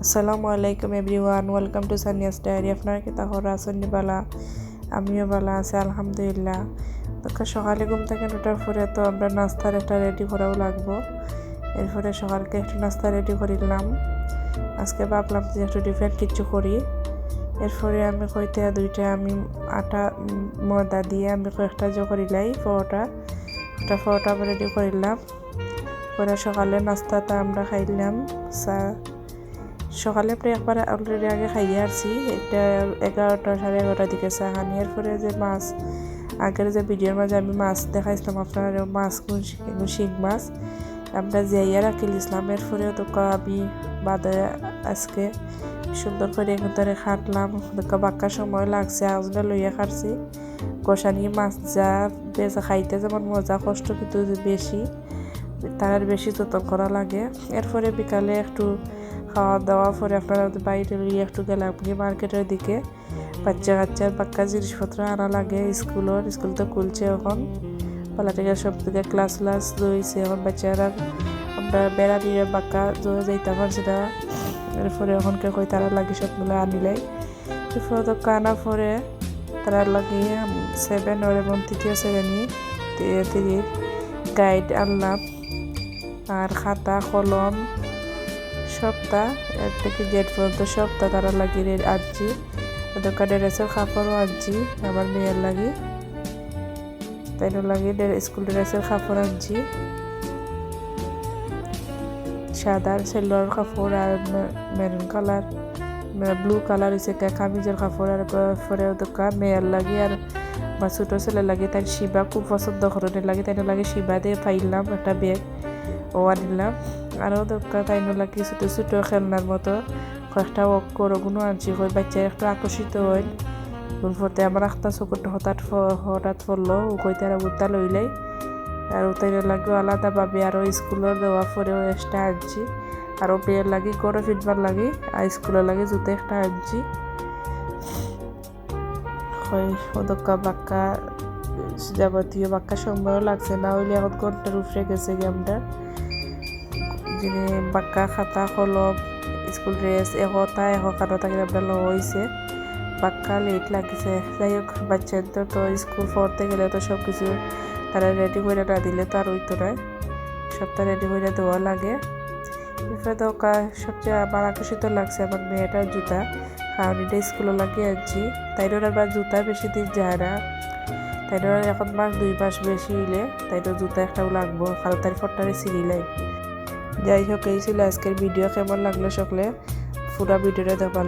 আসসালামু আলাইকুম everyone, welcome to Sania's diary. আপনারা কি তাহলে আছেন বালা? আমিও বালা আছি আলহামদুলিল্লাহ। তো সকালে ঘুম থেকে ওঠার পরে তো আমরা নাস্তার একটা রেডি করাও লাগবো। এরপরে সকালকে একটু নাস্তা রেডি করিলাম। আজকে ভাবলাম যে একটু ডিফারেন্ট কিছু করি। এরপরে আমি দুইটা আমি আটা ময়দা দিয়ে আমি কয়েকটা করিলাই পরোটা রেডি করিলাম। পরে সকালে নাস্তাটা আমরা খাইলাম সকালে প্রায় একবার অলরেডি আগে খাইয়ে আসছি। এটা 11টা সাড়ে 11টার দিকে চা খানি। এরপরে যে মাছ আগের যে ভিডিওর মাঝে আমি মাছ দেখাইছিলাম আপনার মাছ শিং মাছ আমরা যাইয়া রাখি দিয়েছিলাম। এরপরেও তো আমি বাদে আজকে সুন্দর করে এগুলো খাটলাম। বাক্কার সময় লাগছে আজকে লইয়া খাটছি। কষানি মাছ যা বেজা খাইতে যেমন মজা, কষ্ট কিন্তু বেশি, তার বেশি যত্ন করা লাগে। এরপরে বিকালে একটু খাওয়া দাওয়া পরে আপনারা বাইরে লইয়া একটু গেলাম কি মার্কেটের দিকে। বাচ্চার বাক্কা জিনিসপত্র আনা লাগে। স্কুল তো খুলছে এখন, পালা থেকে সব থেকে ক্লাস রয়েছে এখন। বাচ্চারা আমরা বেড়ানিয়ে বাক্কা যাইতে পারছি না। এরপরে এখনকে কই তারা লাগে সবগুলো আনিলাই। এরপরে তো কানা পরে তারা লাগে 7 এবং তৃতীয় শ্রেণী গাইড আনলাম আর খাতা কলম সপ্তাহ এর থেকে জেড পর্যন্ত সপ্তাহ তারা লাগিয়ে আনছি। দোকানে ড্রেসের কাপড়ও আনছি আমার মেয়ের লাগে, তাই লাগে স্কুল ড্রেসের কাপড় আনছি, সাদা সেলোয়ার কাপড় আর মেরুন কালার ব্লু কালার হয়েছে কামিজের কাপড়। আর পরে দোকান মেয়ের লাগে আর আমার ছোটো ছেলে লাগে, তাই শিবা খুব পছন্দ করেন লাগে, তাই লাগে শিবা দিয়ে পাইলাম একটা ব্যাগ ও আনিলাম। আরও দোকান তাই লাগে ছোটো ছোটো খেলনার মতো কয়েকটা ওগুলো আনছি, ওই বাচ্চা একটু আকর্ষিত হয়। পরে আমার একটা চকুরটা হঠাৎ পড়লো ও কইতে আর উত্তা লইলাই। আর ওটাই লাগে আলাদাভাবে আরও স্কুলের দেওয়া পরেও এক্সট্রা আনছি। আরও বিয়ের লাগে গড়ে ফিটবার লাগে আর স্কুলের লাগে জুতো একটা আনছি। ওদকা বাক্কা যাবতীয় বাক্কা সময়ও লাগছে না হইলে এখন ঘন্টার উপরে গেছে গিয়ে আমরা যিনি বাক্কা খাতা কলম স্কুল ড্রেস একানো তাকে আমরা লওয়া হয়েছে। বাক্কা লেট লাগছে। যাই হোক বাচ্চাদের তো স্কুল পড়তে গেলে তো সব কিছু তারা রেডি করে না দিলে তো আর হইতো না, সবটা রেডি করে দেওয়া লাগে। এরপরে তো সবচেয়ে আমার আকর্ষিত লাগছে আমার মেয়েটার জুতা, কারণ এটা স্কুলে লাগিয়ে আনছি। তাইর আবার জুতা বেশি দিন যায় না, তাইর এখন 2 মাস বেশি হইলে তাইর জুতা একটাও লাগবো, কারণ তাই ফটটারে ছিঁড়িলাই। যাই হোক এই ছিল আজকের ভিডিও। কেমন লাগলো সকলে পুরো ভিডিওটা দেখবার।